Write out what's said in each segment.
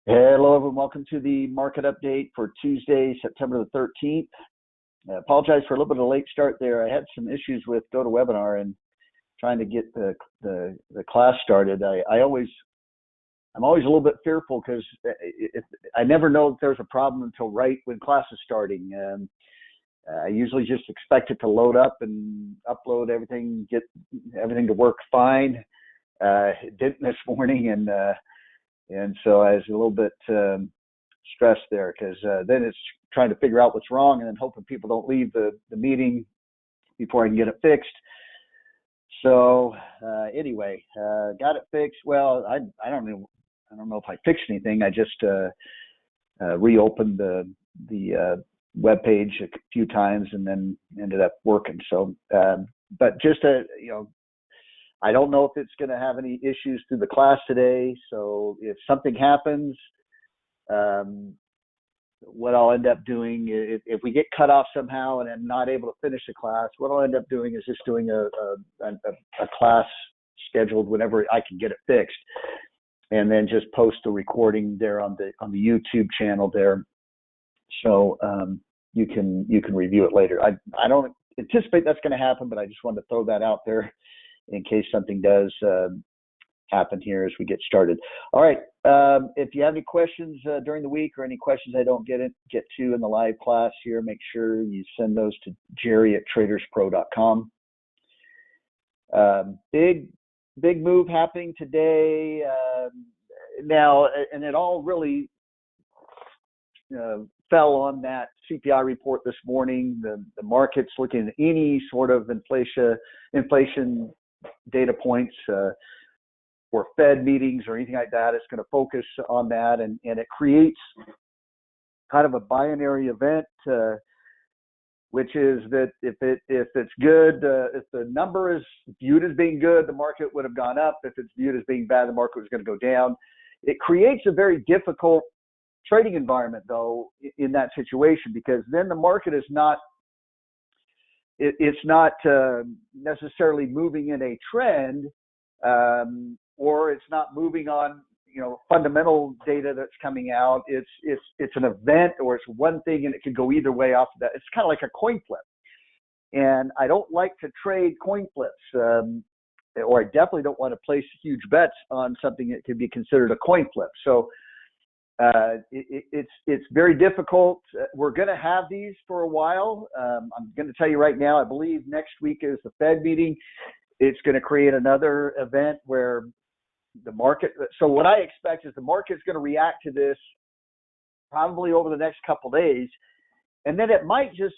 Hello, everyone. Welcome to the market update for Tuesday, September the 13th. I apologize for a little bit of a late start there. I had some issues with GoToWebinar and trying to get the class started. I'm always a little bit fearful because I never know if there's a problem until right when class is starting. I usually just expect it to load up and upload everything, get everything to work fine. It didn't this morning, and so I was a little bit stressed there because then it's trying to figure out what's wrong and then hoping people don't leave the meeting before I can get it fixed. So anyway, got it fixed. Well, I don't know if I fixed anything. I just reopened the web page a few times and then ended up working. So, but just I don't know if it's going to have any issues through the class today. So if something happens, what I'll end up doing, if we get cut off somehow and I'm not able to finish the class, what I'll end up doing is just doing a class scheduled whenever I can get it fixed, and then just post a recording there on the YouTube channel there, so you can review it later. I don't anticipate that's going to happen, but I just wanted to throw that out there in case something does happen here as we get started. All right, if you have any questions during the week or any questions I don't get to in the live class here, make sure you send those to jerry@traderspro.com. Big move happening today now, and it all really fell on that CPI report this morning. The market's looking at any sort of inflation data points or Fed meetings or anything like that. It's going to focus on that, and it creates kind of a binary event, which is that if it's good, if the number is viewed as being good, the market would have gone up. If it's viewed as being bad, the market was going to go down. It creates a very difficult trading environment, though, in that situation, because then the market is not it's not necessarily moving in a trend, or it's not moving on fundamental data that's coming out. It's an event, or it's one thing, and it could go either way off of that. It's kind of like a coin flip, and I don't like to trade coin flips, or I definitely don't want to place huge bets on something that could be considered a coin flip. So it's very difficult. We're going to have these for a while. I'm going to tell you right now, I believe next week is the Fed meeting. It's going to create another event where the market, so what I expect is the market's going to react to this probably over the next couple of days, and then it might just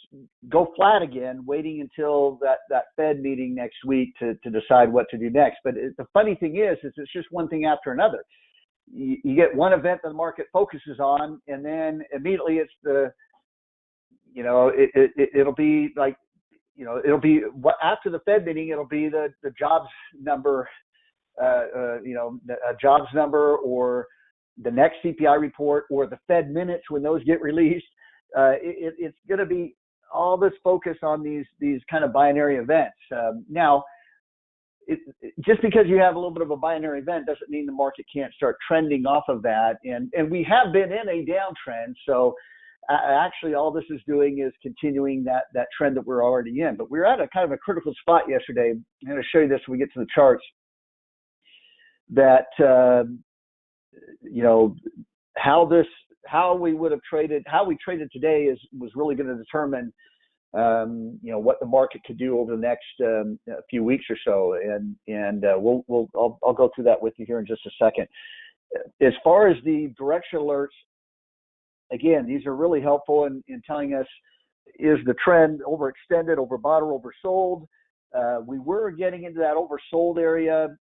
go flat again, waiting until that Fed meeting next week to decide what to do next. But the funny thing is it's just one thing after another. You get one event that the market focuses on, and then immediately it's it'll be like, it'll be after the Fed meeting, it'll be the jobs number, a jobs number, or the next CPI report, or the Fed minutes when those get released. It's going to be all this focus on these kind of binary events. Now, just because you have a little bit of a binary event doesn't mean the market can't start trending off of that. And we have been in a downtrend. So actually all this is doing is continuing that trend that we're already in. But we're at a kind of a critical spot yesterday. I'm going to show you this when we get to the charts, that, how we would have traded, how we traded today was really going to determine what the market could do over the next few weeks or so, and I'll go through that with you here in just a second. As far as the direction alerts, again, these are really helpful in telling us, is the trend overextended, overbought, or oversold? We were getting into that oversold area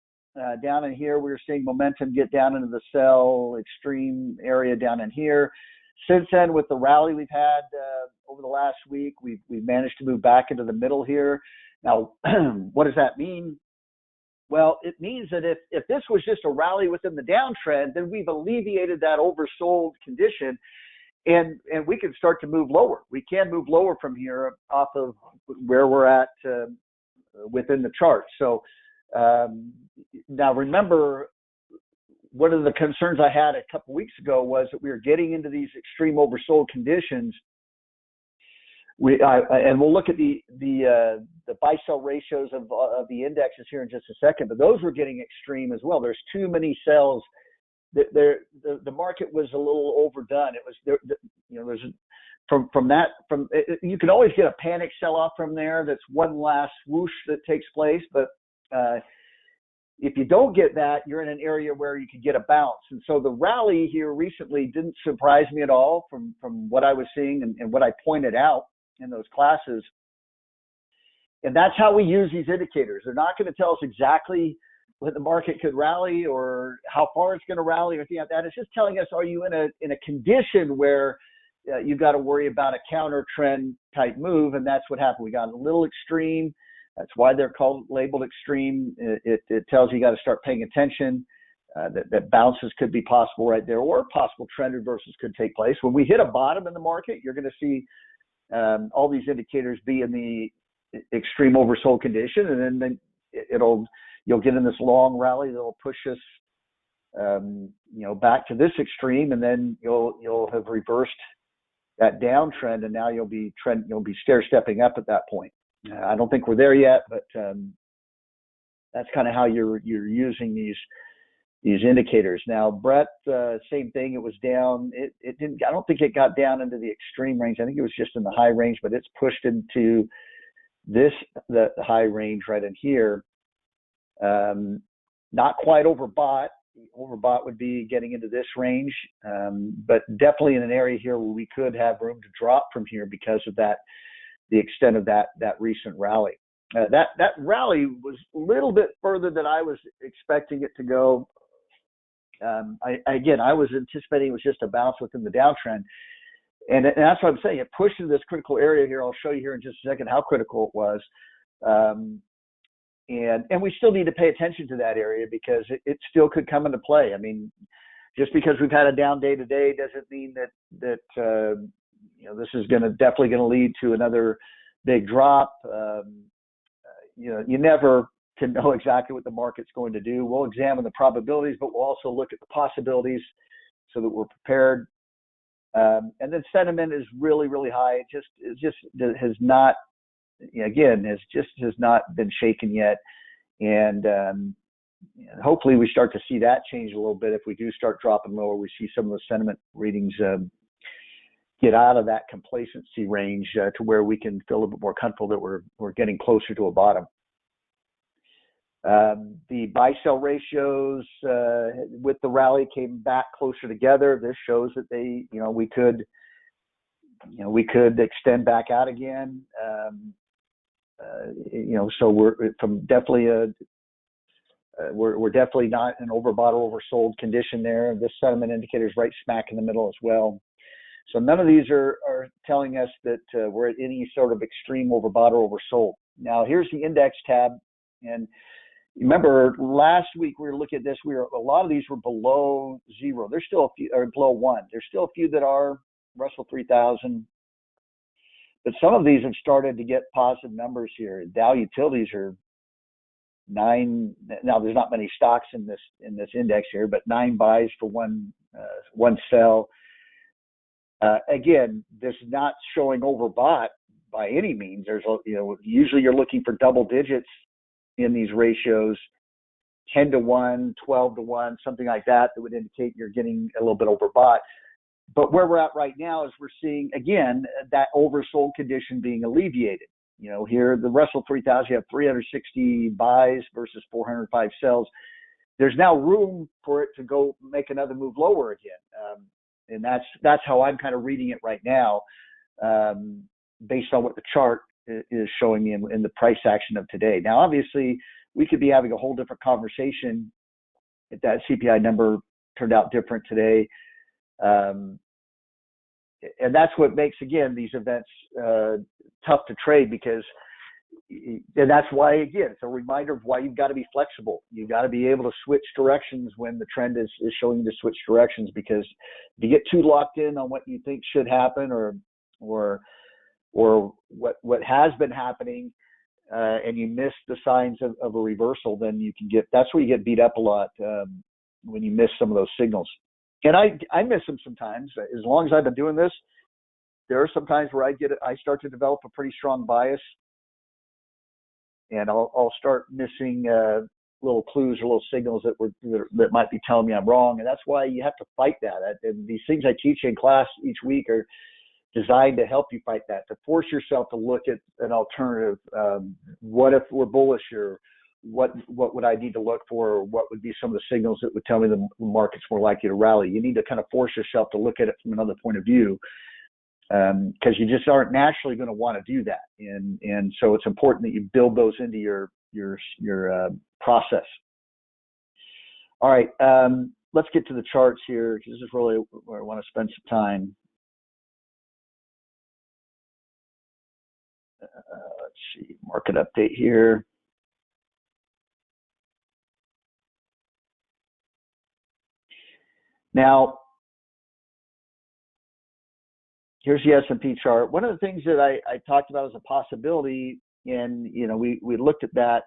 down in here. We were seeing momentum get down into the sell extreme area down in here. Since then, with the rally we've had over the last week, we've managed to move back into the middle here. Now, what does that mean? Well, it means that if this was just a rally within the downtrend, then we've alleviated that oversold condition, and we can start to move lower. We can move lower from here off of where we're at within the chart. So now remember, one of the concerns I had a couple weeks ago was that we were getting into these extreme oversold conditions. And we'll look at the buy sell ratios of the indexes here in just a second, but those were getting extreme as well. There's too many sells. The market was a little overdone. It was there, there's you can always get a panic sell off from there. That's one last swoosh that takes place, but if you don't get that, you're in an area where you could get a bounce. And so the rally here recently didn't surprise me at all from what I was seeing and what I pointed out in those classes. And that's how we use these indicators. They're not going to tell us exactly when the market could rally or how far it's going to rally or anything like that. It's just telling us, are you in a condition where you've got to worry about a counter trend type move? And that's what happened. We got a little extreme. That's why they're labeled extreme. It tells you got to start paying attention, that bounces could be possible right there, or possible trend reversals could take place. When we hit a bottom in the market, you're going to see all these indicators be in the extreme oversold condition, and then you'll get in this long rally that'll push us back to this extreme, and then you'll have reversed that downtrend, and now you'll be stair stepping up at that point. I don't think we're there yet, but that's kind of how you're using these indicators. Now, Brett, same thing. It was down. It didn't. I don't think it got down into the extreme range. I think it was just in the high range, but it's pushed into the high range right in here. Not quite overbought. Overbought would be getting into this range, but definitely in an area here where we could have room to drop from here because of the extent of that recent rally. That rally was a little bit further than I was expecting it to go. I was anticipating it was just a bounce within the downtrend. And that's what I'm saying. It pushed into this critical area here. I'll show you here in just a second how critical it was. And we still need to pay attention to that area because it still could come into play. I mean, just because we've had a down day today doesn't mean that this is definitely going to lead to another big drop. You never can know exactly what the market's going to do. We'll examine the probabilities, but we'll also look at the possibilities so that we're prepared. And then sentiment is really, really high. It just has not, has not been shaken yet. And hopefully we start to see that change a little bit. If we do start dropping lower, we see some of the sentiment readings get out of that complacency range to where we can feel a little bit more comfortable that we're getting closer to a bottom. The buy-sell ratios with the rally came back closer together. This shows that we could extend back out again. So we're definitely not in overbought or oversold condition there. This sentiment indicator is right smack in the middle as well. So none of these are telling us that we're at any sort of extreme overbought or oversold. Now here's the index tab, and remember last week we were looking at this. A lot of these were below zero. There's still a few, or below one. There's still a few that are Russell 3000, but some of these have started to get positive numbers here. Dow Utilities are 9. Now there's not many stocks in this index here, but 9 buys for one sell. Again, this is not showing overbought by any means. There's usually you're looking for double digits in these ratios, 10 to 1, 12 to 1, something like that would indicate you're getting a little bit overbought. But where we're at right now is we're seeing, again, that oversold condition being alleviated. Here, the Russell 3000, you have 360 buys versus 405 sells. There's now room for it to go make another move lower again. And that's how I'm kind of reading it right now, based on what the chart is showing me in the price action of today. Now, obviously, we could be having a whole different conversation if that CPI number turned out different today. And that's what makes, again, these events tough to trade because, and that's why, again, it's a reminder of why you've got to be flexible. You've got to be able to switch directions when the trend is showing you to switch directions, because if you get too locked in on what you think should happen or what has been happening, and you miss the signs of a reversal, then that's where you get beat up a lot. when you miss some of those signals. And I miss them sometimes. As long as I've been doing this, there are some times where I start to develop a pretty strong bias, and I'll start missing little clues or little signals that might be telling me I'm wrong. And that's why you have to fight that. And these things I teach in class each week are designed to help you fight that, to force yourself to look at an alternative. What if we're bullish, or what would I need to look for, or what would be some of the signals that would tell me the market's more likely to rally? You need to kind of force yourself to look at it from another point of view, because you just aren't naturally going to want to do that. And so it's important that you build those into your process. All right, let's get to the charts here, because this is really where I want to spend some time. Let's see, market update here. Now, here's the S&P chart. One of the things that I talked about as a possibility, and we looked at that,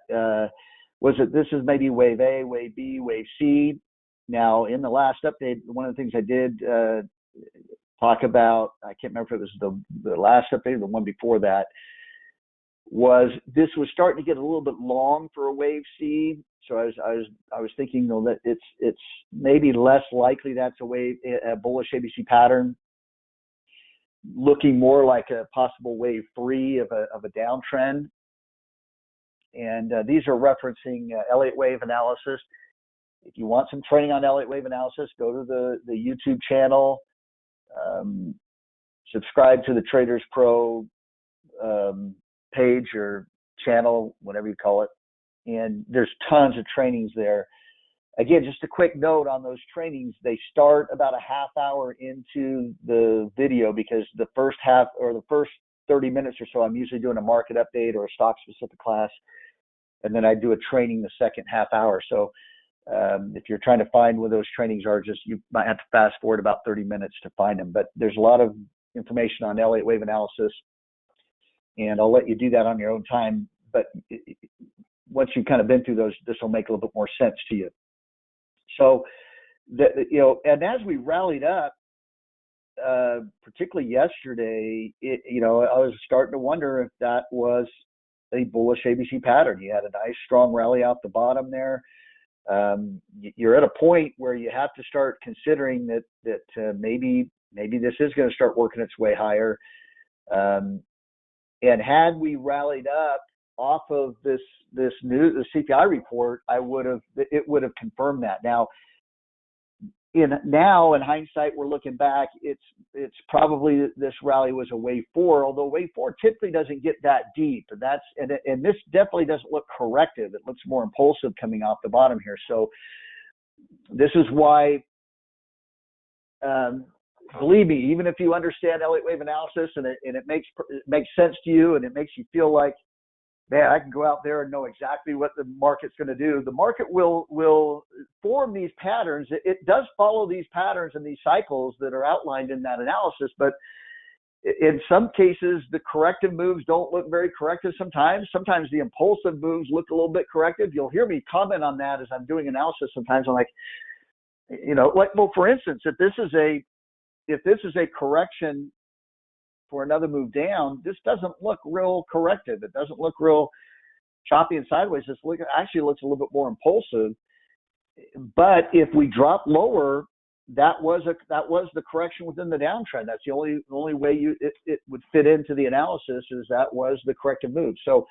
was that this is maybe wave A, wave B, wave C. Now, in the last update, one of the things I did talk about, I can't remember if it was the last update or the one before that, was this was starting to get a little bit long for a wave C. So I was thinking, that it's maybe less likely that's a bullish ABC pattern, looking more like a possible wave 3 of a downtrend. And these are referencing Elliott wave analysis. If you want some training on Elliott wave analysis, go to the YouTube channel, subscribe to the Traders Pro page or channel, whatever you call it. And there's tons of trainings there. Again, just a quick note on those trainings, they start about a half hour into the video, because the first half or the first 30 minutes or so, I'm usually doing a market update or a stock specific class. And then I do a training the second half hour. So if you're trying to find where those trainings are, you might have to fast forward about 30 minutes to find them. But there's a lot of information on Elliott wave analysis, and I'll let you do that on your own time. But once you've kind of been through those, this will make a little bit more sense to you. So, and as we rallied up, particularly yesterday, I was starting to wonder if that was a bullish ABC pattern. You had a nice strong rally out the bottom there. You're at a point where you have to start considering that maybe this is going to start working its way higher. And had we rallied up off of the CPI report, it would have confirmed that. Now in hindsight, we're looking back, it's probably this rally was a wave 4, although wave 4 typically doesn't get that deep, and this definitely doesn't look corrective. It looks more impulsive coming off the bottom here. So this is why, believe me, even if you understand Elliott wave analysis and it makes sense to you, and it makes you feel like, man, I can go out there and know exactly what the market's going to do. The market will form these patterns. It does follow these patterns and these cycles that are outlined in that analysis, but in some cases, the corrective moves don't look very corrective sometimes. Sometimes the impulsive moves look a little bit corrective. You'll hear me comment on that as I'm doing analysis sometimes. I'm like, for instance, if this is a correction for another move down, this doesn't look real corrective. It doesn't look real choppy and sideways. Actually looks a little bit more impulsive. But if we drop lower, that was the correction within the downtrend. That's the only way it would fit into the analysis, is that was the corrective move. So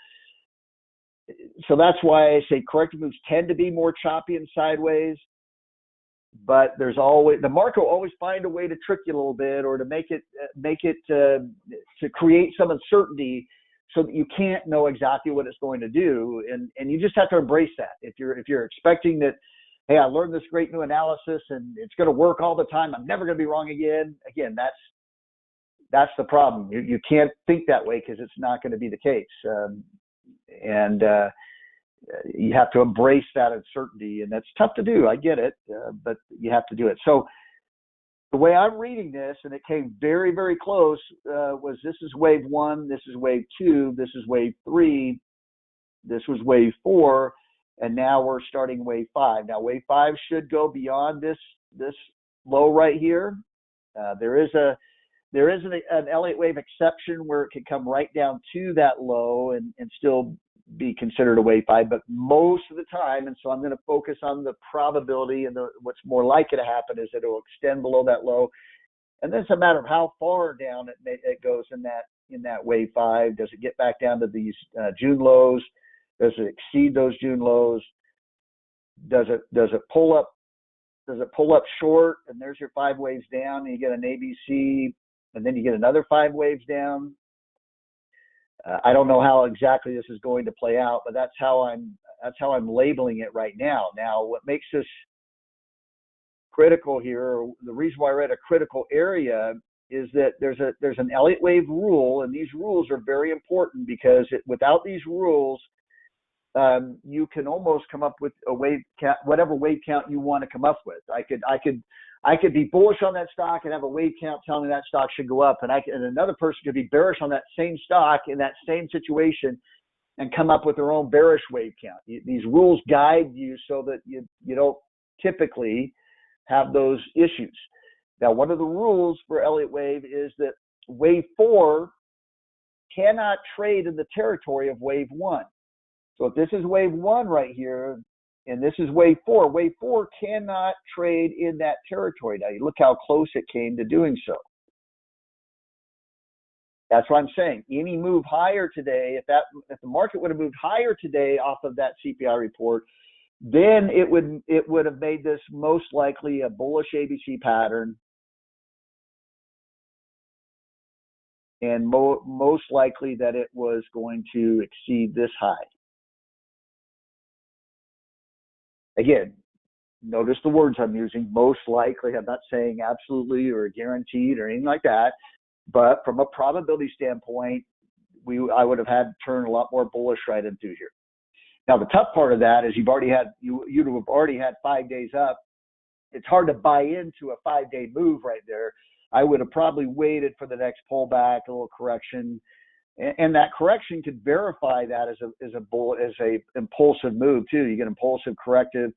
that's why I say corrective moves tend to be more choppy and sideways. But the market will always find a way to trick you a little bit, or to make it to create some uncertainty, so that you can't know exactly what it's going to do, and you just have to embrace that. If you're expecting that, hey, I learned this great new analysis and it's going to work all the time, I'm never going to be wrong again. Again, that's the problem. You can't think that way, because it's not going to be the case, and you have to embrace that uncertainty, and that's tough to do. I get it, but you have to do it. So the way I'm reading this, and it came very, very close, was this is wave 1, this is wave 2, this is wave 3, this was wave 4, and now we're starting wave 5. Now wave 5 should go beyond this low right here. There is an Elliott wave exception where it could come right down to that low and still be considered a wave 5, but most of the time, and so I'm going to focus on the probability, and what's more likely to happen is that it will extend below that low, and then it's a matter of how far down it goes in that wave 5. Does it get back down to these June lows? Does it exceed those June lows? Does it pull up? Does it pull up short, and there's your 5 waves down, and you get an ABC, and then you get another 5 waves down? I don't know how exactly this is going to play out, but that's how I'm labeling it right now. Now, what makes this critical here, or the reason why we're at a critical area, is that there's an Elliott wave rule, and these rules are very important because without these rules, you can almost come up with a wave count, whatever wave count you want to come up with. I could be bullish on that stock and have a wave count telling me that stock should go up, and another person could be bearish on that same stock in that same situation and come up with their own bearish wave count. These rules guide you so that you don't typically have those issues. Now, one of the rules for Elliott wave is that wave 4 cannot trade in the territory of wave 1. So if this is wave 1 right here, and this is wave 4 cannot trade in that territory. Now, you look how close it came to doing so. That's what I'm saying. Any move higher today, if the market would have moved higher today off of that CPI report, then it would have made this most likely a bullish ABC pattern, and most likely that it was going to exceed this high. Again, notice the words I'm using, most likely. I'm not saying absolutely or guaranteed or anything like that, but from a probability standpoint, I would have had to turn a lot more bullish right into here. Now, the tough part of that is you'd have already had 5 days up. It's hard to buy into a 5-day move right there. I would have probably waited for the next pullback, a little correction, and that correction could verify that as a impulsive move too. You get impulsive corrective.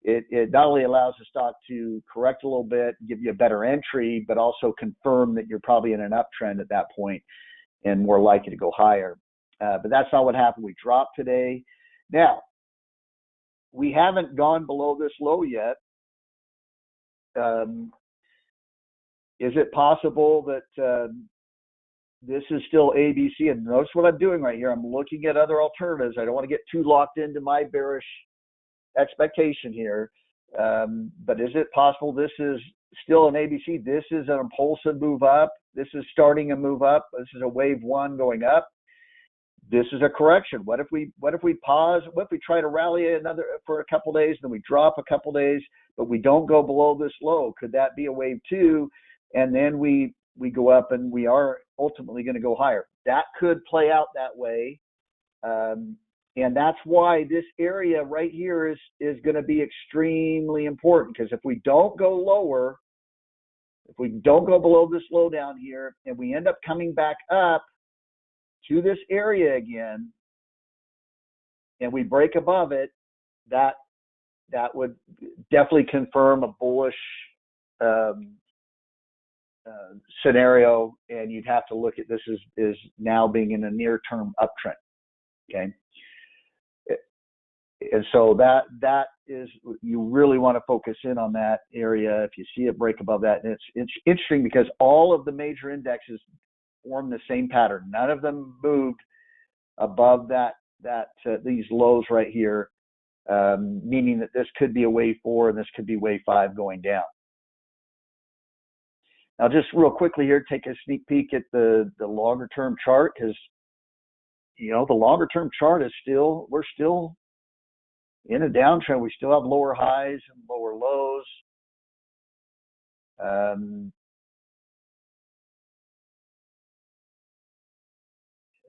It not only allows the stock to correct a little bit, give you a better entry, but also confirm that you're probably in an uptrend at that point and more likely to go higher. But that's not what happened. We dropped today. Now, we haven't gone below this low yet. Is it possible that this is still ABC? And notice what I'm doing right here. I'm looking at other alternatives. I don't want to get too locked into my bearish expectation here. But is it possible this is still an ABC? This is an impulsive move up. This is starting a move up. This is a wave 1 going up. This is a correction. What if we pause? What if we try to rally for a couple days, then we drop a couple days, but we don't go below this low? Could that be a wave 2? And then we go up and we are ultimately going to go higher. That could play out that way. And that's why this area right here is going to be extremely important, because if we don't go lower, if we don't go below this low down here, and we end up coming back up to this area again, and we break above it, that would definitely confirm a bullish scenario, and you'd have to look at this as now being in a near-term uptrend. Okay, and so that is, you really want to focus in on that area. If you see it break above that, and it's interesting because all of the major indexes form the same pattern. None of them moved above these lows right here, meaning that this could be a wave 4 and this could be wave 5 going down. Now, just real quickly here, take a sneak peek at the longer term chart, because the longer term chart is we're still in a downtrend. We still have lower highs and lower lows.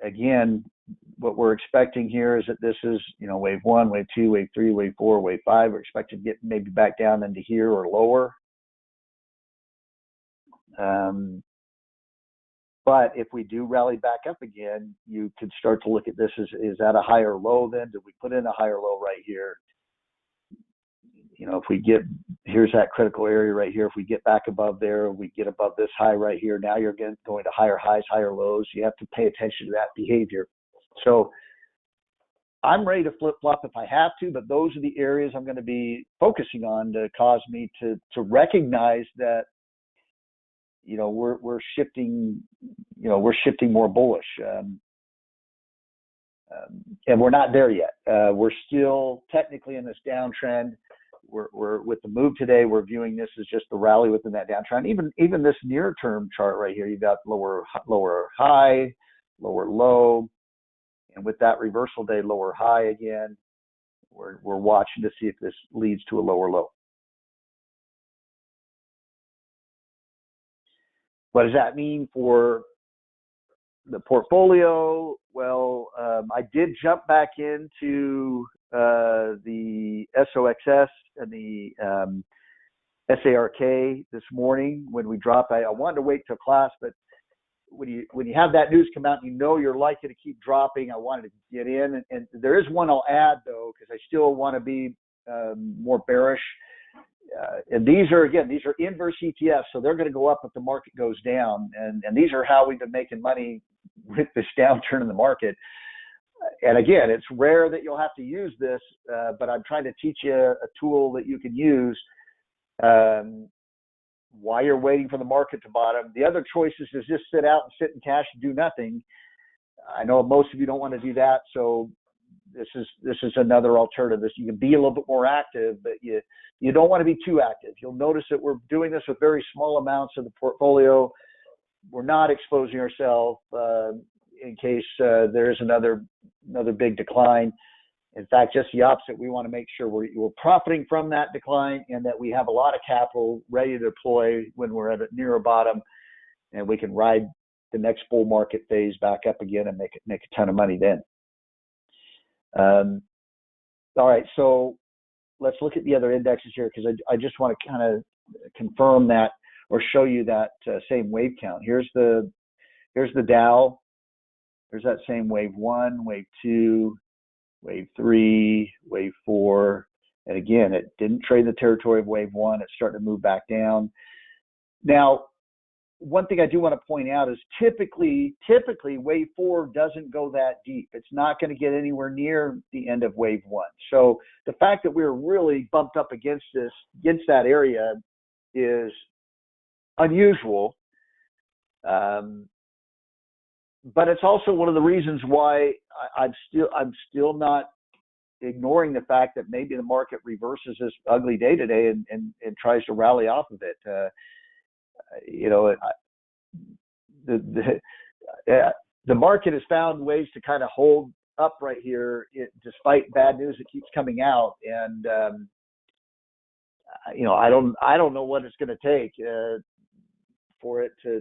Again, what we're expecting here is that this is, wave 1, wave 2, wave 3, wave 4, wave 5. We're expected to get maybe back down into here or lower. But if we do rally back up again, you could start to look at this as, is that a higher low then? Did we put in a higher low right here? If we get, here's that critical area right here. If we get back above there, we get above this high right here. Now you're going to higher highs, higher lows. You have to pay attention to that behavior. So I'm ready to flip-flop if I have to, but those are the areas I'm going to be focusing on to cause me to recognize that, we're shifting, we're shifting more bullish. And we're not there yet. We're still technically in this downtrend. We're with the move today, we're viewing this as just the rally within that downtrend. Even this near-term chart right here, you've got lower high, lower low, and with that reversal day, lower high again. We're watching to see if this leads to a lower low. What does that mean for the portfolio? Well, I did jump back into the SOXS and the SARK this morning when we dropped. I wanted to wait till class, but when you have that news come out, you're likely to keep dropping. I wanted to get in, and there is one I'll add though, because I still want to be more bearish. And these are inverse ETFs, so they're going to go up if the market goes down. And these are how we've been making money with this downturn in the market. And again, it's rare that you'll have to use this, but I'm trying to teach you a tool that you can use while you're waiting for the market to bottom. The other choices is just sit out and sit in cash and do nothing. I know most of you don't want to do that, so this is another alternative. You can be a little bit more active, but you don't want to be too active. You'll notice that we're doing this with very small amounts of the portfolio. We're not exposing ourselves in case there is another big decline. In fact, just the opposite. We want to make sure we're profiting from that decline and that we have a lot of capital ready to deploy when we're at a near a bottom, and we can ride the next bull market phase back up again and make a ton of money then. All right, so let's look at the other indexes here, because I just want to kind of confirm that or show you that same wave count. Here's the Dow. There's that same wave 1, wave 2, wave 3, wave 4. And again, it didn't trade the territory of wave 1. It's starting to move back down. Now, one thing I do want to point out is typically wave 4 doesn't go that deep. It's not going to get anywhere near the end of wave 1. So the fact that we're really bumped up against that area is unusual. But it's also one of the reasons why I'm still not ignoring the fact that maybe the market reverses this ugly day today and tries to rally off of it. The market has found ways to kind of hold up right here despite bad news that keeps coming out, and I don't know what it's going to take for it to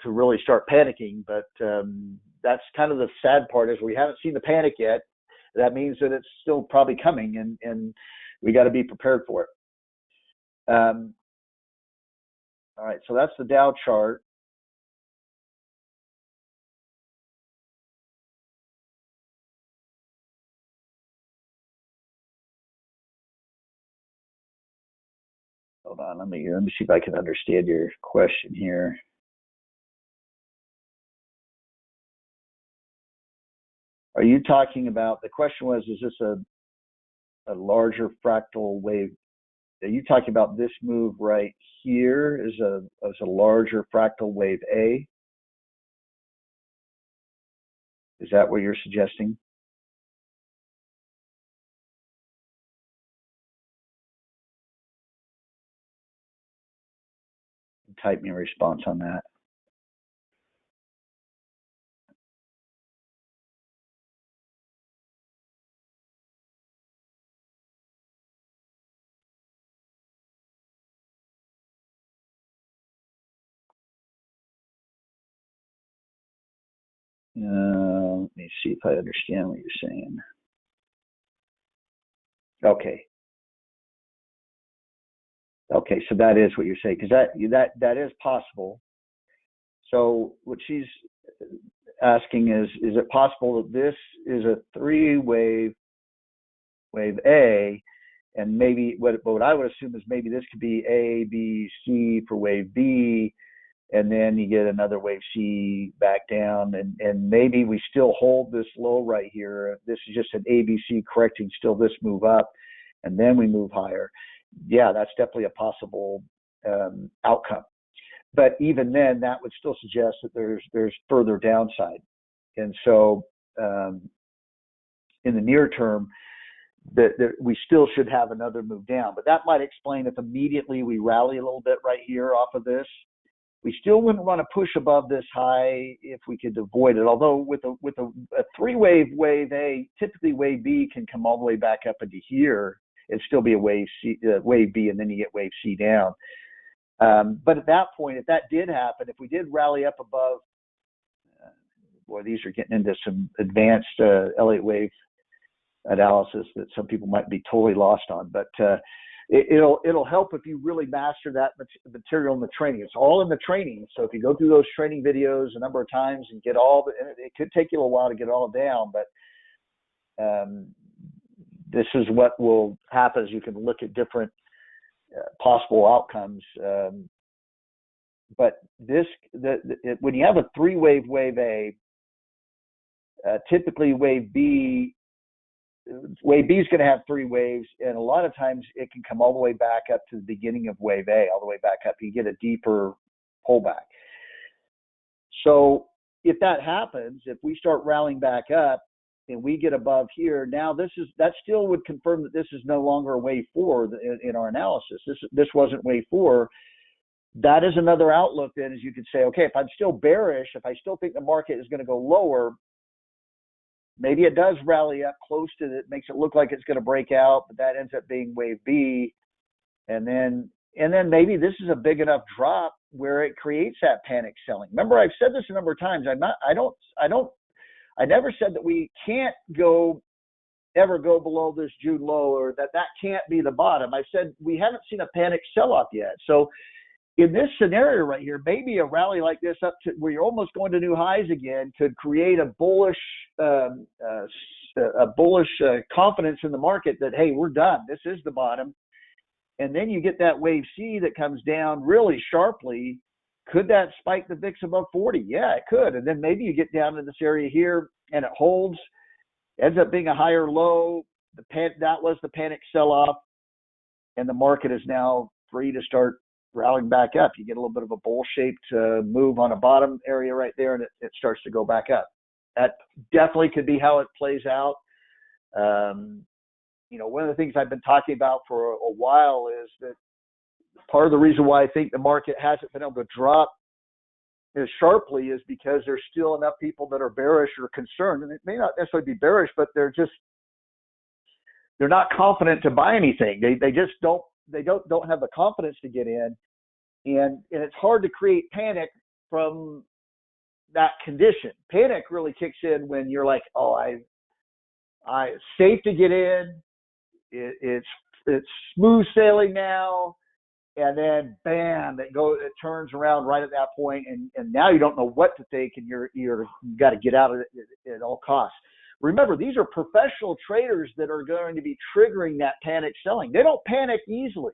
really start panicking, but that's kind of the sad part, is we haven't seen the panic yet. That means that it's still probably coming, and we got to be prepared for it. All right, so that's the Dow chart. Hold on, let me see if I can understand your question here. Are you talking about, the question was, is this a larger fractal wave? Are you talking about this move right here as a larger fractal wave A? Is that what you're suggesting? Type me a response on that. Let me see if I understand what you're saying. Okay, so that is what you're saying, because that is possible. So what she's asking is it possible that this is a wave A, and maybe what I would assume is maybe this could be A, B, C for wave B, and then you get another wave C back down, and maybe we still hold this low right here. This is just an ABC correcting still this move up, and then we move higher. Yeah, that's definitely a possible outcome. But even then, that would still suggest that there's further downside. And so in the near term, that we still should have another move down. But that might explain if immediately we rally a little bit right here off of this. We still wouldn't want to push above this high if we could avoid it. Although with a three-wave wave A, typically wave B can come all the way back up into here and still be a wave B, and then you get wave C down. But at that point, if that did happen, if we did rally up above, boy, these are getting into some advanced Elliott wave analysis that some people might be totally lost on. But it'll help if you really master that material in the training. It's all in the training. So if you go through those training videos a number of times and get all it could take you a while to get it all down, but this is what will happen. Is you can look at different possible outcomes. But when you have a three-wave wave A, typically wave B is going to have three waves, and a lot of times it can come all the way back up to the beginning of wave A, all the way back up. You get a deeper pullback. So if that happens, if we start rallying back up and we get above here, now that still would confirm that this is no longer a wave 4 in our analysis. This wasn't wave 4. That is another outlook then, as you could say, okay, if I'm still bearish, if I still think the market is going to go lower, maybe it does rally up close to it, makes it look like it's going to break out, but that ends up being wave B. And then maybe this is a big enough drop where it creates that panic selling. Remember, I've said this a number of times. I never said that we can't ever go below this June low, or that can't be the bottom. I said we haven't seen a panic sell-off yet. So in this scenario right here, maybe a rally like this up to where you're almost going to new highs again could create a bullish confidence in the market that, hey, we're done. This is the bottom. And then you get that wave C that comes down really sharply. Could that spike the VIX above 40? Yeah, it could. And then maybe you get down in this area here and it holds, ends up being a higher low. That was the panic sell-off, and the market is now free to start rallying back up. You get a little bit of a bowl-shaped move on a bottom area right there, and it starts to go back up. That definitely could be how it plays out. One of the things I've been talking about for a while is that part of the reason why I think the market hasn't been able to drop as sharply is because there's still enough people that are bearish or concerned, and it may not necessarily be bearish, but they're not confident to buy anything. They just don't have the confidence to get in, and it's hard to create panic from that condition. Panic really kicks in when you're like, oh, it's safe to get in. It's smooth sailing now, and then bam, it turns around right at that point, and now you don't know what to think, and you've got to get out of it at all costs. Remember, these are professional traders that are going to be triggering that panic selling. They don't panic easily.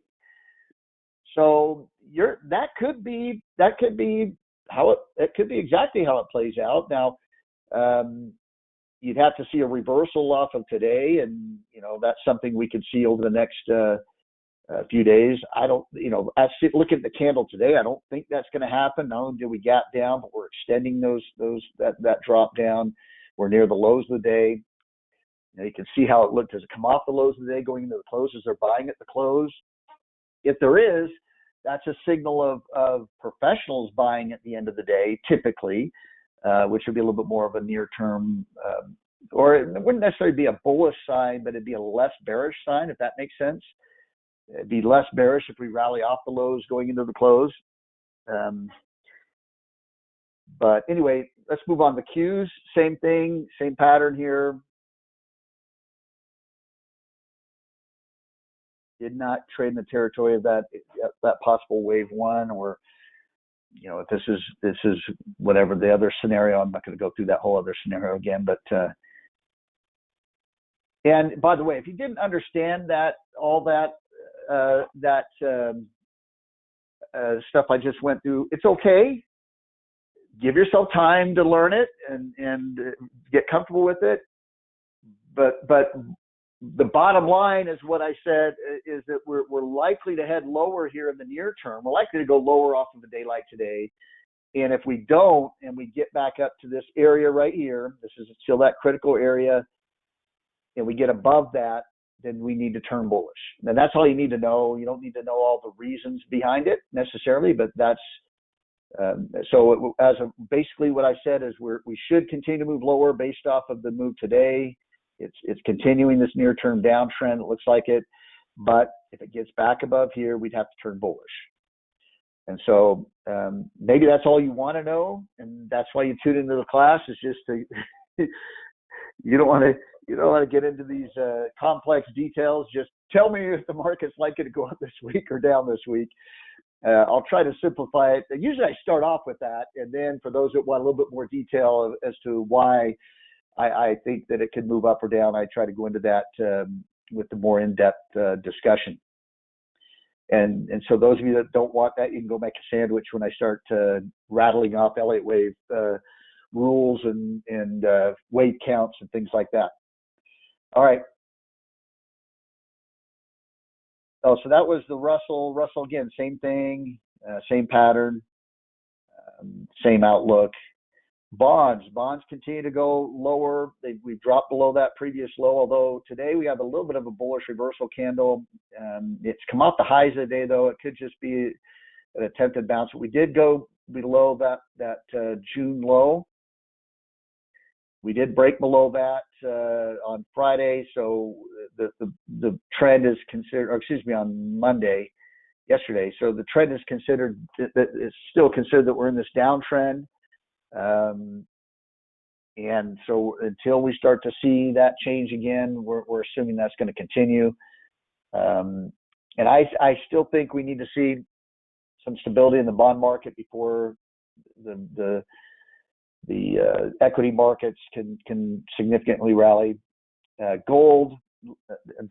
So that could be exactly how it plays out. Now, you'd have to see a reversal off of today, and that's something we could see over the next few days. Look at the candle today. I don't think that's going to happen. Not only did we gap down, but we're extending that drop down. We're near the lows of the day. You can see how it looked as it come off the lows of the day going into the close as they're buying at the close. If there is, that's a signal of professionals buying at the end of the day, typically, which would be a little bit more of a near-term, or it wouldn't necessarily be a bullish sign, but it'd be a less bearish sign, if that makes sense. It'd be less bearish if we rally off the lows going into the close. But anyway, let's move on to Qs. Same thing, same pattern here. Did not trade in the territory of that possible wave 1 or if this is whatever the other scenario, I'm not going to go through that whole other scenario again, but and by the way, if you didn't understand all that stuff I just went through, it's okay. Give yourself time to learn it and get comfortable with it. But the bottom line is what I said is that we're likely to head lower here in the near term. We're likely to go lower off of a day like today. And if we don't, and we get back up to this area right here, this is still that critical area, and we get above that, then we need to turn bullish. And that's all you need to know. You don't need to know all the reasons behind it necessarily, but that's so basically what I said is we should continue to move lower based off of the move today. It's continuing this near-term downtrend. It looks like it, but if it gets back above here, we'd have to turn bullish. And so maybe that's all you want to know, and that's why you tune into the class. Is just to you don't want to get into these complex details. Just tell me if the market's likely to go up this week or down this week. I'll try to simplify it. Usually I start off with that, and then for those that want a little bit more detail as to why I think that it could move up or down, I try to go into that with the more in-depth discussion. And so those of you that don't want that, you can go make a sandwich when I start rattling off Elliott wave rules and wave counts and things like that. All right. Oh, so that was the Russell. Russell, again, same thing, same pattern, same outlook. Bonds continue to go lower. We've dropped below that previous low, although today we have a little bit of a bullish reversal candle. It's come off the highs of the day, though. It could just be an attempted bounce. We did go below that June low. We did break below that on Friday, so the trend is considered, or excuse me, on Monday, yesterday. So the trend is considered, it's still considered that we're in this downtrend. And so until we start to see that change again, we're assuming that's going to continue. And I still think we need to see some stability in the bond market before the equity markets can significantly rally. Gold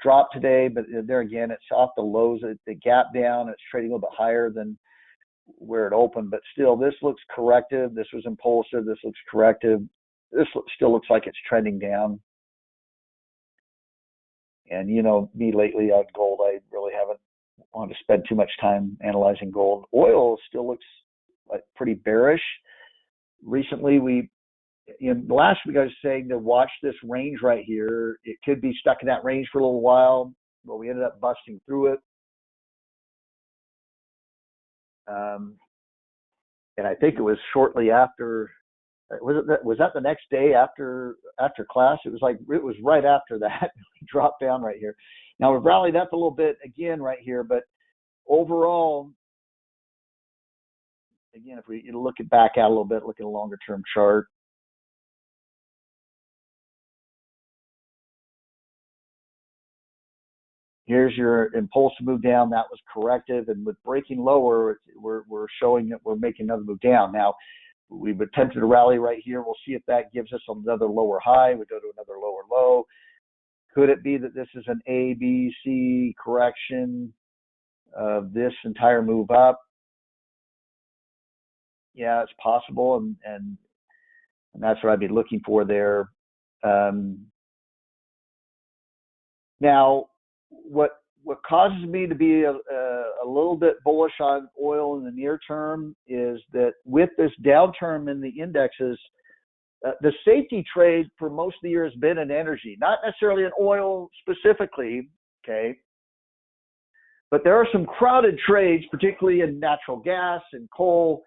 dropped today, but there again, it's off the lows. The gap down, it's trading a little bit higher than where it opened, but still, this looks corrective. This was impulsive. This looks corrective. This still looks like it's trending down. And me lately on gold, I really haven't wanted to spend too much time analyzing gold. Oil still looks like pretty bearish. Recently, last week I was saying to watch this range right here. It could be stuck in that range for a little while, but we ended up busting through it. And I think it was shortly after. Was that the next day after class? It was right after that. We dropped down right here. Now we've rallied up a little bit again right here, but overall, again, if we look back out a little bit, look at a longer term chart. Here's your impulsive move down. That was corrective, and with breaking lower, we're showing that we're making another move down. Now, we've attempted to rally right here. We'll see if that gives us another lower high. We go to another lower low. Could it be that this is an A, B, C correction of this entire move up? Yeah, it's possible, and that's what I'd be looking for there. Now, what causes me to be a little bit bullish on oil in the near term is that with this downturn in the indexes, the safety trade for most of the year has been in energy, not necessarily in oil specifically, okay? But there are some crowded trades, particularly in natural gas and coal,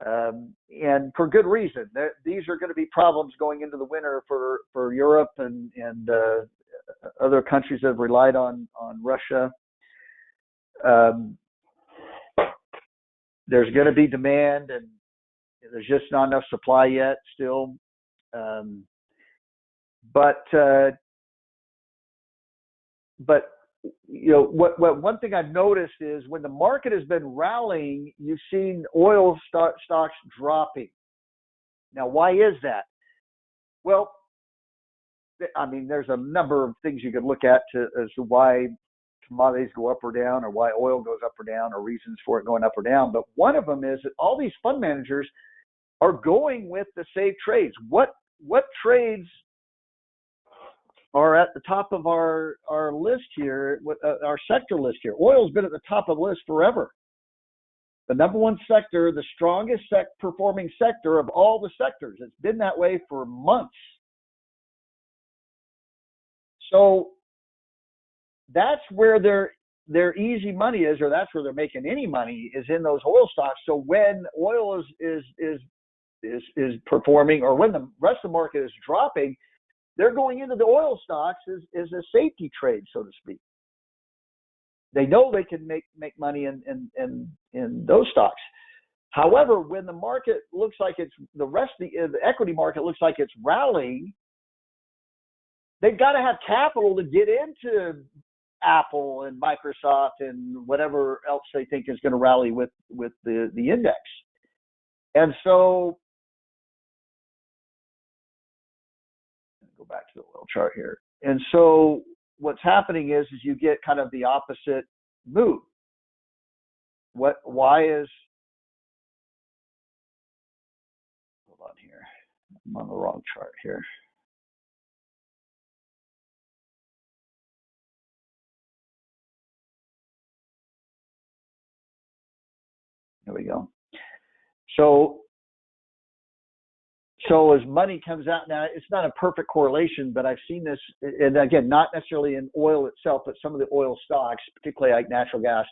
and for good reason. These are going to be problems going into the winter for Europe and other countries that have relied on Russia. There's going to be demand, and there's just not enough supply yet still. But one thing I've noticed is when the market has been rallying, you've seen oil stocks dropping. Now, why is that? Well, I mean, there's a number of things you could look at as to why commodities go up or down, or why oil goes up or down, or reasons for it going up or down. But one of them is that all these fund managers are going with the safe trades. What trades are at the top of our list here, our sector list here? Oil's been at the top of the list forever. The number one sector, the strongest performing sector of all the sectors. It's been that way for months. So that's where their easy money is, or that's where they're making any money, is in those oil stocks. So when oil is performing, or when the rest of the market is dropping, they're going into the oil stocks as a safety trade, so to speak. They know they can make money in those stocks. However, when the market looks like the equity market looks like it's rallying, they've got to have capital to get into Apple and Microsoft and whatever else they think is going to rally with the index. And so, go back to the oil chart here. And so what's happening is you get kind of the opposite move. Why is, hold on here, I'm on the wrong chart here. There we go. So as money comes out, now it's not a perfect correlation, but I've seen this, and again, not necessarily in oil itself, but some of the oil stocks, particularly like natural gas.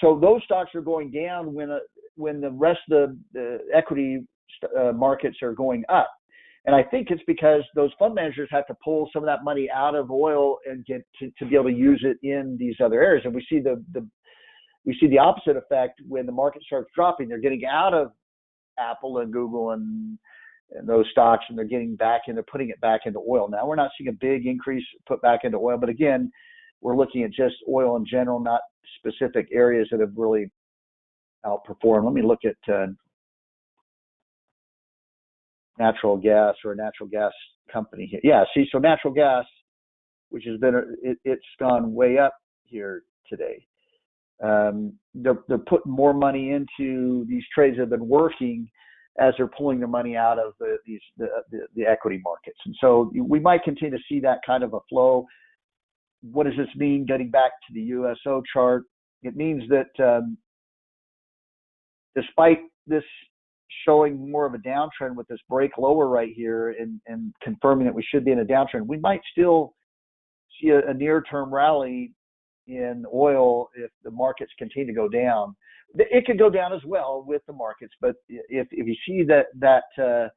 So those stocks are going down when the rest of the equity markets are going up. And I think it's because those fund managers have to pull some of that money out of oil and get to be able to use it in these other areas. And we see the opposite effect when the market starts dropping. They're getting out of Apple and Google and those stocks, and they're getting back and they're putting it back into oil. Now, we're not seeing a big increase put back into oil, but again, we're looking at just oil in general, not specific areas that have really outperformed. Let me look at natural gas, or a natural gas company here. Yeah, see, so natural gas, which has been, it's gone way up here today. They're putting more money into these trades that have been working as they're pulling the money out of the equity markets. And so we might continue to see that kind of a flow. What does this mean? Getting back to the USO chart, it means that despite this showing more of a downtrend with this break lower right here and confirming that we should be in a downtrend, we might still see a near-term rally in oil if the markets continue to go down. It could go down as well with the markets, but if you see that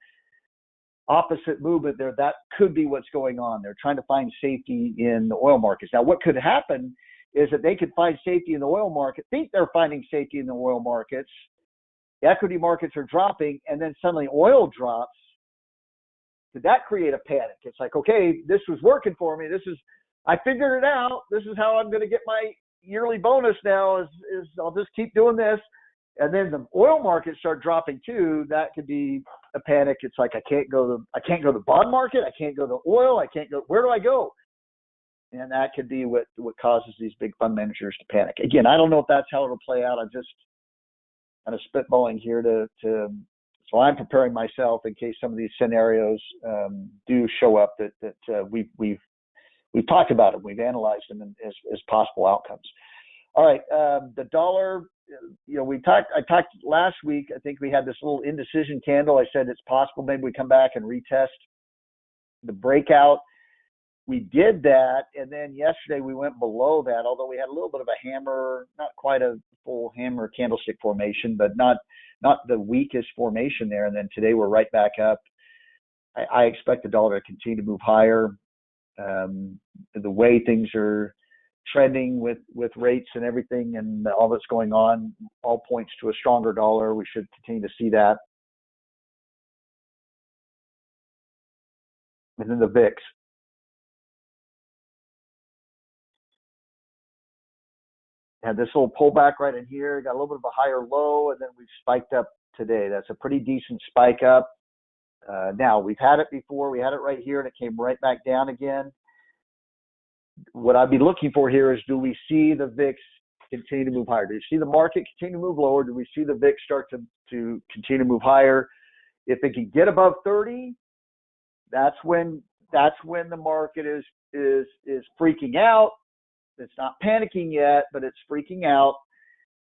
opposite movement there, that could be what's going on. They're trying to find safety in the oil markets. Now, what could happen is that they could find safety in the oil market, think they're finding safety in the oil markets, the equity markets are dropping, and then suddenly oil drops. Could that create a panic? It's like, okay, this was working for me. I figured it out. This is how I'm going to get my yearly bonus now is I'll just keep doing this. And then the oil markets start dropping too. That could be a panic. It's like, I can't go to the bond market. I can't go to oil. I can't go. Where do I go? And that could be what causes these big fund managers to panic. Again, I don't know if that's how it'll play out. I'm just kind of spitballing here so I'm preparing myself in case some of these scenarios do show up that we've talked about them. We've analyzed them as possible outcomes. All right, the dollar. I talked last week. I think we had this little indecision candle. I said it's possible maybe we come back and retest the breakout. We did that, and then yesterday we went below that. Although we had a little bit of a hammer, not quite a full hammer candlestick formation, but not the weakest formation there. And then today we're right back up. I expect the dollar to continue to move higher. The way things are trending with rates and everything and all that's going on all points to a stronger dollar. We should continue to see that. And then the VIX. had this little pullback right in here, got a little bit of a higher low, and then we've spiked up today. That's a pretty decent spike up. Now, we've had it before. We had it right here, and it came right back down again. What I'd be looking for here is, do we see the VIX continue to move higher? Do you see the market continue to move lower? Do we see the VIX start to continue to move higher? If it can get above 30, that's when the market is freaking out. It's not panicking yet, but it's freaking out.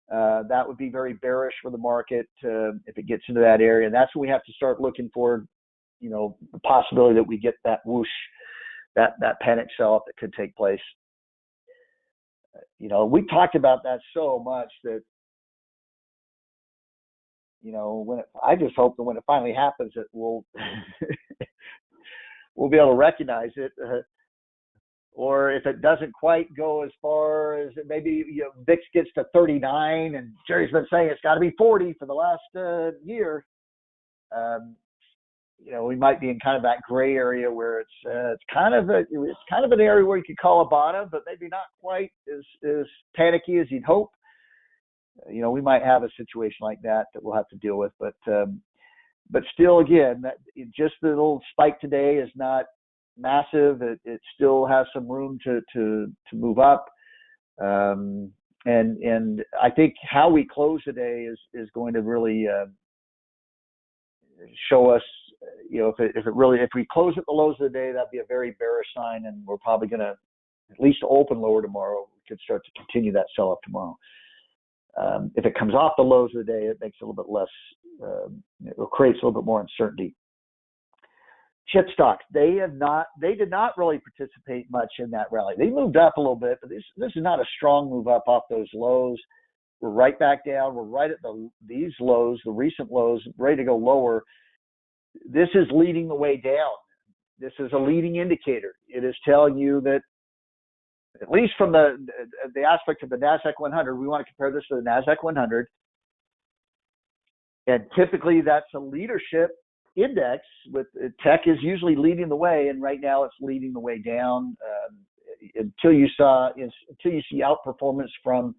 That would be very bearish for the market if it gets into that area. And that's when we have to start looking for, the possibility that we get that whoosh, that panic sell-off that could take place. We talked about that so much that, I just hope that when it finally happens, that we'll we'll be able to recognize it. Or if it doesn't quite go as far as maybe VIX gets to 39, and Jerry's been saying it's got to be 40 for the last year. We might be in kind of that gray area where it's kind of an area where you could call a bottom, but maybe not quite as panicky as you'd hope. We might have a situation like that we'll have to deal with, but still, again, just the little spike today is not massive. It still has some room to move up, and I think how we close today is going to really show us, if we close at the lows of the day, that'd be a very bearish sign, and we're probably going to at least open lower tomorrow. We could start to continue that sell-off tomorrow. If it comes off the lows of the day, it makes it a little bit less, it creates a little bit more uncertainty. Chip stocks, they did not really participate much in that rally. They moved up a little bit, but this is not a strong move up off those lows. We're right back down. We're right at these lows, the recent lows, ready to go lower. This is leading the way down. This is a leading indicator. It is telling you that, at least from the aspect of the NASDAQ 100, we want to compare this to the NASDAQ 100. And typically that's a leadership index with tech is usually leading the way. And right now it's leading the way down until you see outperformance from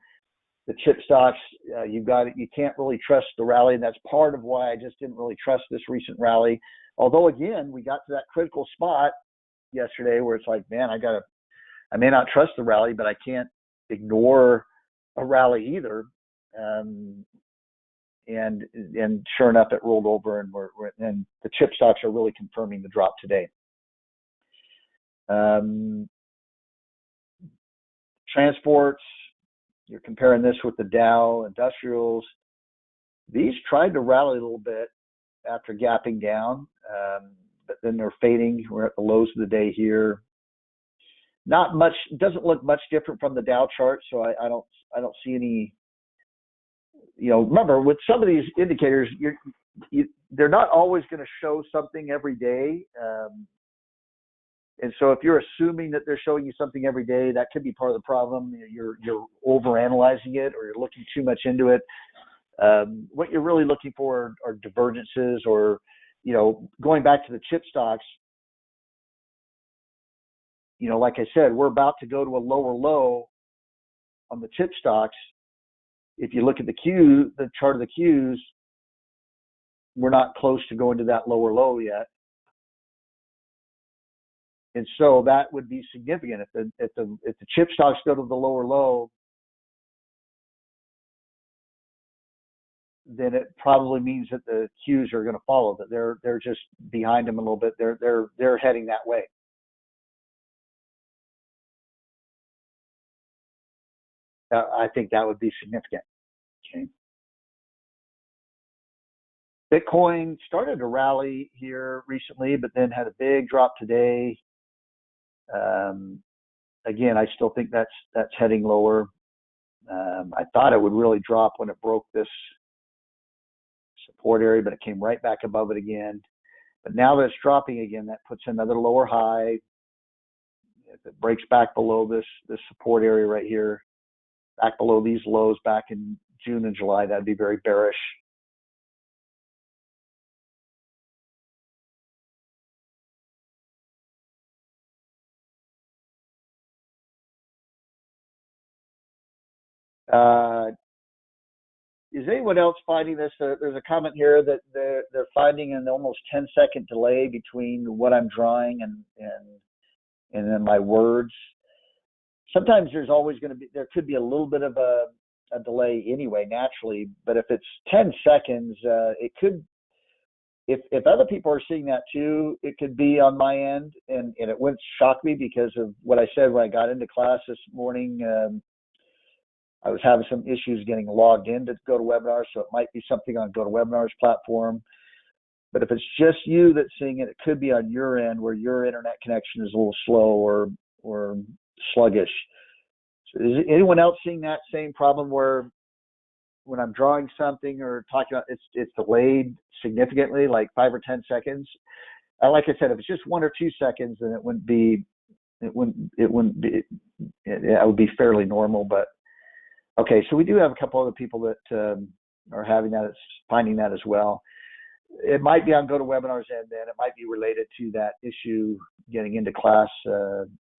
the chip stocks. You can't really trust the rally. And that's part of why I just didn't really trust this recent rally. Although, again, we got to that critical spot yesterday where it's like, man, I may not trust the rally, but I can't ignore a rally either. And sure enough, it rolled over, and the chip stocks are really confirming the drop today. Transports, you're comparing this with the Dow Industrials. These tried to rally a little bit after gapping down, but then they're fading. We're at the lows of the day here. Not much, doesn't look much different from the Dow chart, so I don't see any. Remember, with some of these indicators, they're not always going to show something every day. And so if you're assuming that they're showing you something every day, that could be part of the problem. You're overanalyzing it, or you're looking too much into it. What you're really looking for are divergences, or, going back to the chip stocks, like I said, we're about to go to a lower low on the chip stocks. If you look at the chart of the Qs, we're not close to going to that lower low yet. And so that would be significant. If the chip stocks go to the lower low, then it probably means that the Qs are going to follow, that they're just behind them a little bit. They're heading that way. I think that would be significant. Okay. Bitcoin started to rally here recently, but then had a big drop today. Again, I still think that's heading lower. I thought it would really drop when it broke this support area, but it came right back above it again. But now that it's dropping again, that puts another lower high. If it breaks back below this support area right here, back below these lows back in June and July, that'd be very bearish. Uh, is anyone else finding this? There's a comment here that they're finding an almost 10-second delay between what I'm drawing and then my words. Sometimes there could be a little bit of a delay anyway, naturally, but if it's 10 seconds, it could, if other people are seeing that too, it could be on my end, and it wouldn't shock me because of what I said when I got into class this morning. I was having some issues getting logged in to GoToWebinar, so it might be something on GoToWebinar's platform. But if it's just you that's seeing it, it could be on your end where your internet connection is a little slow or sluggish. So is anyone else seeing that same problem where when I'm drawing something or talking about it's delayed significantly, like 5 or 10 seconds? Like I said, if it's just 1 or 2 seconds, then it would be fairly normal. But okay, so we do have a couple other people that are having that, finding that as well. It might be on GoToWebinar's end, then it might be related to that issue getting into class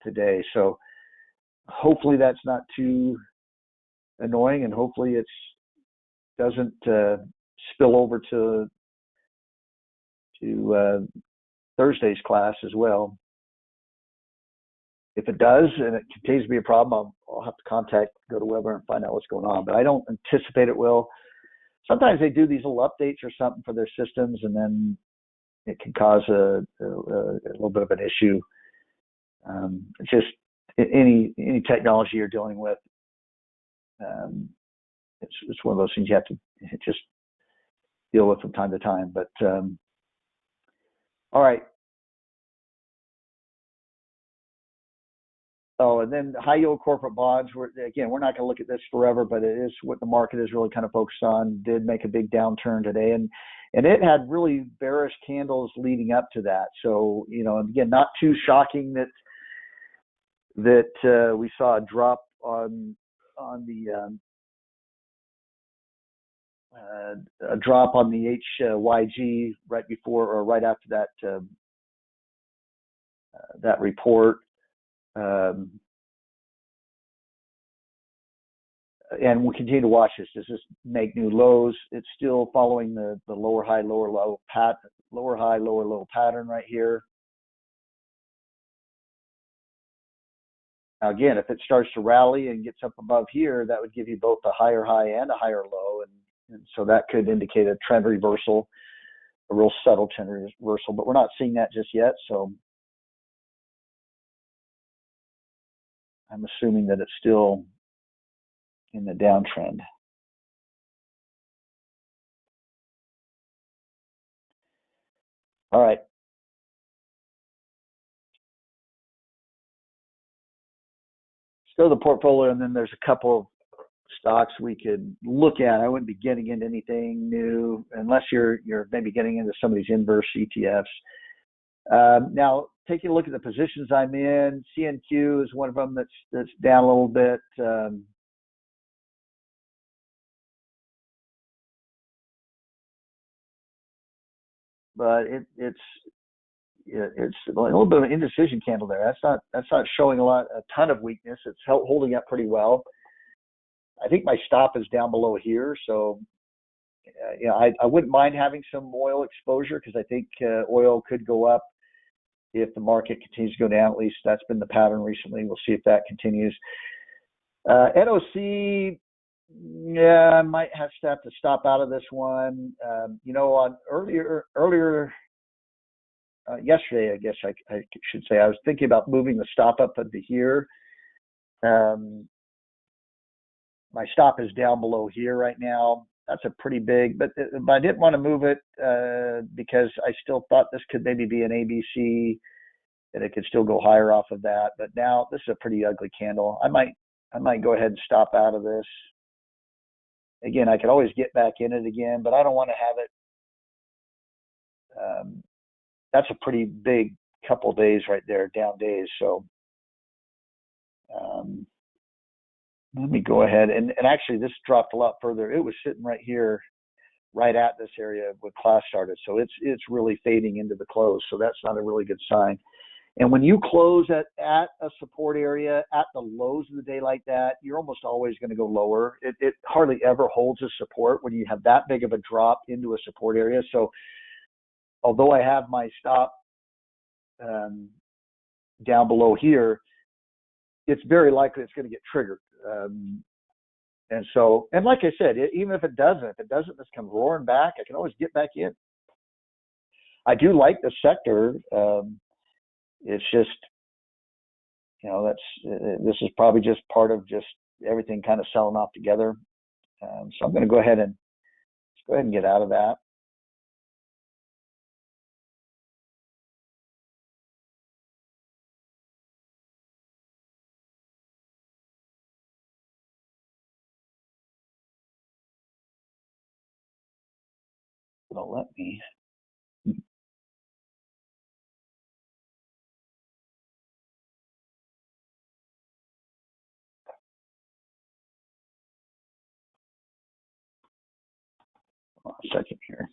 today. So hopefully that's not too annoying, and hopefully it doesn't spill over to Thursday's class as well. If it does and it continues to be a problem, I'll have to contact GoToWebinar and find out what's going on. But I don't anticipate it will. Sometimes they do these little updates or something for their systems, and then it can cause a little bit of an issue. It's just any technology you're dealing with. It's one of those things you have to just deal with from time to time. But all right. Oh, and then high yield corporate bonds. We're not going to look at this forever, but it is what the market is really kind of focused on. Did make a big downturn today, and it had really bearish candles leading up to that. So again, not too shocking that we saw a drop on the a drop on the HYG right before or right after that report. And we'll continue to watch this. Does this make new lows? It's still following the lower high, lower low lower high, lower low pattern right here. Now again, if it starts to rally and gets up above here, that would give you both a higher high and a higher low, and so that could indicate a trend reversal, a real subtle trend reversal. But we're not seeing that just yet, so I'm assuming that it's still in the downtrend. All right. Let's go to the portfolio, and then there's a couple of stocks we could look at. I wouldn't be getting into anything new unless you're maybe getting into some of these inverse ETFs. Now, taking a look at the positions I'm in, CNQ is one of them that's down a little bit. But it's a little bit of an indecision candle there. That's not showing a ton of weakness. It's holding up pretty well. I think my stop is down below here, so I wouldn't mind having some oil exposure because I think oil could go up if the market continues to go down. At least that's been the pattern recently. We'll see if that continues. NOC, I might have to stop out of this one. On earlier yesterday, I guess I should say, I was thinking about moving the stop up into here. My stop is down below here right now. That's a pretty big, but I didn't want to move it because I still thought this could maybe be an ABC and it could still go higher off of that. But now this is a pretty ugly candle. I might go ahead and stop out of this. Again, I could always get back in it again, but I don't want to have it. That's a pretty big couple of days right there, down days. So let me go ahead and actually this dropped a lot further. It was sitting right here, right at this area when class started. So it's really fading into the close. So that's not a really good sign. And when you close at a support area at the lows of the day like that, you're almost always going to go lower. It hardly ever holds a support when you have that big of a drop into a support area. So although I have my stop down below here, it's very likely it's going to get triggered. And like I said, even if it doesn't, this come roaring back, I can always get back in. I do like the sector. It's just, this is probably just part of just everything kind of selling off together. So I'm going to go ahead and get out of that. It'll let me. Hold on a second here.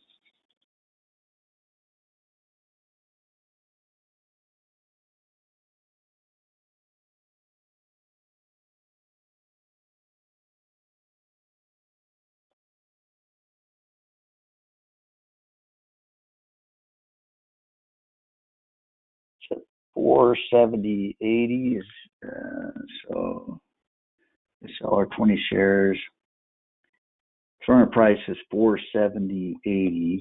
So 470.80 is so we sell our 20 shares. Current price is 470.80.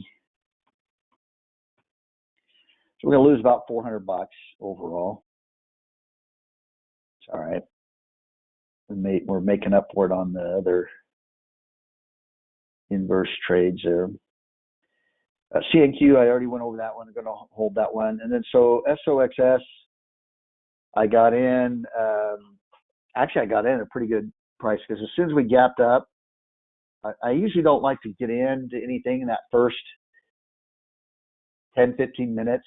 So we're gonna lose about $400 overall. It's all right. We're making up for it on the other inverse trades there. CNQ, I already went over that one. I'm going to hold that one. And then so SOXS, I got in. Actually, I got in at a pretty good price because as soon as we gapped up, I usually don't like to get into anything in that first 10, 15 minutes.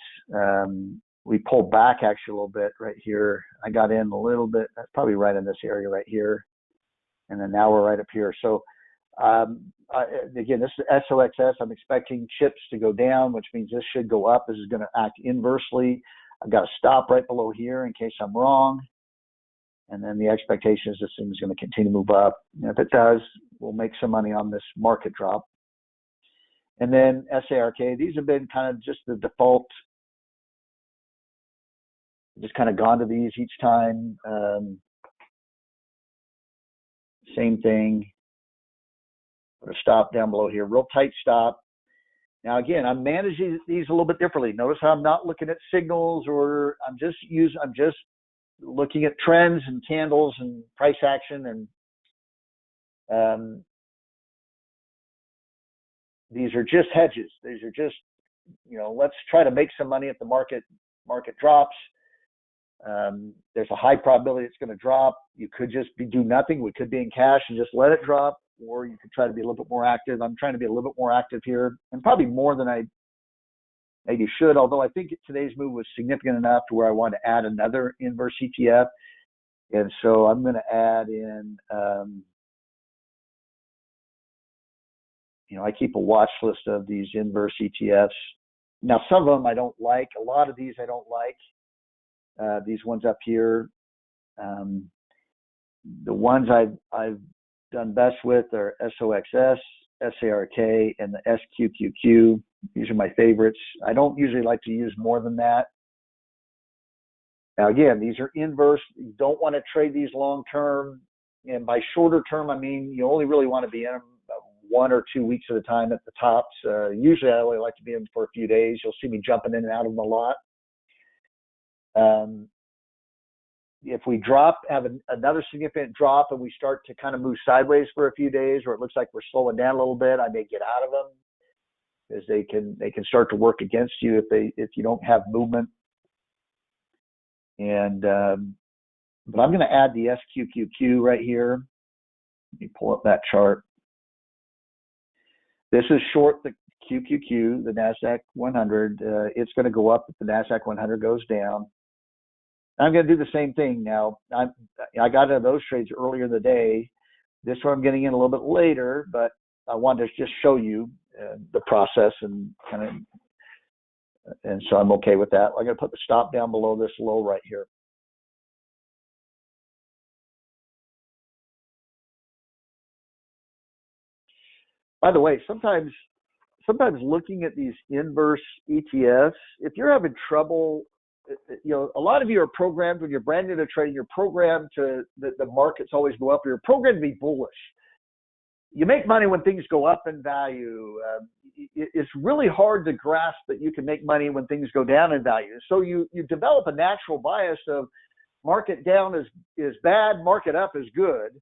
We pulled back actually a little bit right here. I got in a little bit, probably right in this area right here. And then now we're right up here. So again, this is SOXS. I'm expecting chips to go down, which means this should go up. This is going to act inversely. I've got to stop right below here in case I'm wrong. And then the expectation is this thing is going to continue to move up. And if it does, we'll make some money on this market drop. And then SARK, these have been kind of just the default. Just kind of gone to these each time. Same thing. Put a stop down below here, real tight stop. Now again, I'm managing these a little bit differently. Notice how I'm not looking at signals, or I'm just looking at trends and candles and price action, and these are just hedges. These are just, let's try to make some money if the market drops. There's a high probability it's going to drop. You could just do nothing. We could be in cash and just let it drop, or you could try to be a little bit more active. I'm trying to be a little bit more active here, and probably more than I maybe should, although I think today's move was significant enough to where I want to add another inverse ETF. And so I'm going to add in, I keep a watch list of these inverse ETFs. Now, some of them I don't like. A lot of these I don't like. These ones up here. The ones I've done best with are SOXS, SARK, and the SQQQ. These are my favorites. I don't usually like to use more than that. Now, again, these are inverse. You don't want to trade these long term. And by shorter term, I mean you only really want to be in them 1 or 2 weeks at a time at the tops. Usually, I only like to be in them for a few days. You'll see me jumping in and out of them a lot. If we have another significant drop and we start to kind of move sideways for a few days, or it looks like we're slowing down a little bit, I may get out of them because they can start to work against you if you don't have movement. And but I'm going to add the SQQQ right here. Let me pull up that chart. This is short the QQQ, the NASDAQ 100. It's going to go up if the NASDAQ 100 goes down. I'm going to do the same thing now. I got into those trades earlier in the day. This one I'm getting in a little bit later, but I wanted to just show you the process and kind of And so I'm okay with that. I'm going to put the stop down below this low right here. By the way, sometimes looking at these inverse ETFs, if you're having trouble, a lot of you are programmed when you're brand new to trading, you're programmed to the markets always go up. You're programmed to be bullish. You make money when things go up in value. It's really hard to grasp that you can make money when things go down in value. So you develop a natural bias of market down is bad, market up is good.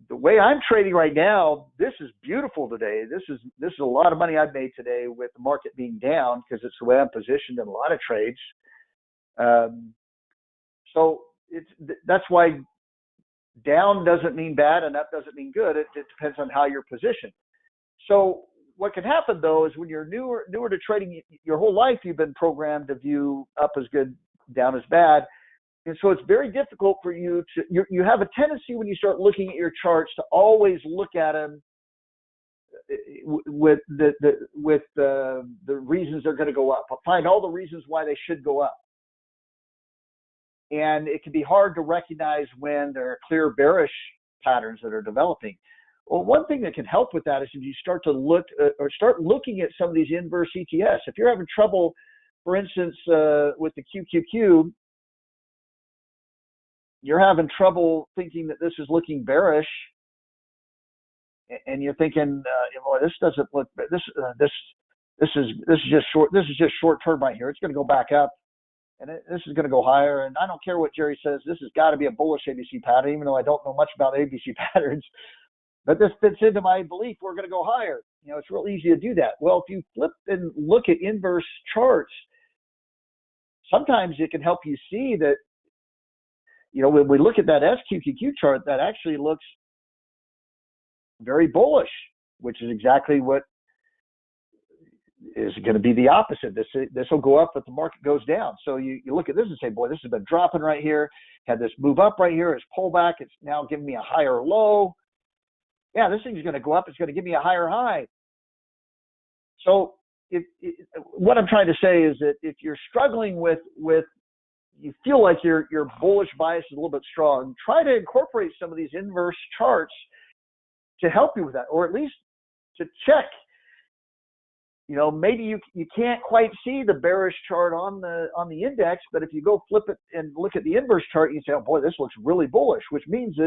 The way I'm trading right now, this is beautiful today. This is a lot of money I've made today with the market being down because it's the way I'm positioned in a lot of trades. So that's why down doesn't mean bad and up doesn't mean good. It depends on how you're positioned. So what can happen though is when you're newer to trading, your whole life you've been programmed to view up as good, down as bad. And so it's very difficult for you you have a tendency when you start looking at your charts to always look at them with the reasons they're going to go up. Find all the reasons why they should go up. And it can be hard to recognize when there are clear bearish patterns that are developing. Well, one thing that can help with that is if you start to look or start looking at some of these inverse ETFs. If you're having trouble, for instance, with the QQQ, you're having trouble thinking that this is looking bearish, and you're thinking, well, this doesn't look. This is just short. This is just short term right here. It's going to go back up. And this is going to go higher. And I don't care what Jerry says. This has got to be a bullish ABC pattern, even though I don't know much about ABC patterns. But this fits into my belief we're going to go higher. It's real easy to do that. Well, if you flip and look at inverse charts, sometimes it can help you see that, when we look at that SQQQ chart, that actually looks very bullish, which is exactly what is going to be the opposite. This will go up, but the market goes down. So you look at this and say, boy, this has been dropping right here. Had this move up right here. It's pullback. It's now giving me a higher low. Yeah, this thing's going to go up. It's going to give me a higher high. So what I'm trying to say is that if you're struggling with you feel like your bullish bias is a little bit strong, try to incorporate some of these inverse charts to help you with that, or at least to check. Maybe you can't quite see the bearish chart on the index, but if you go flip it and look at the inverse chart, you can say, oh boy, this looks really bullish, which means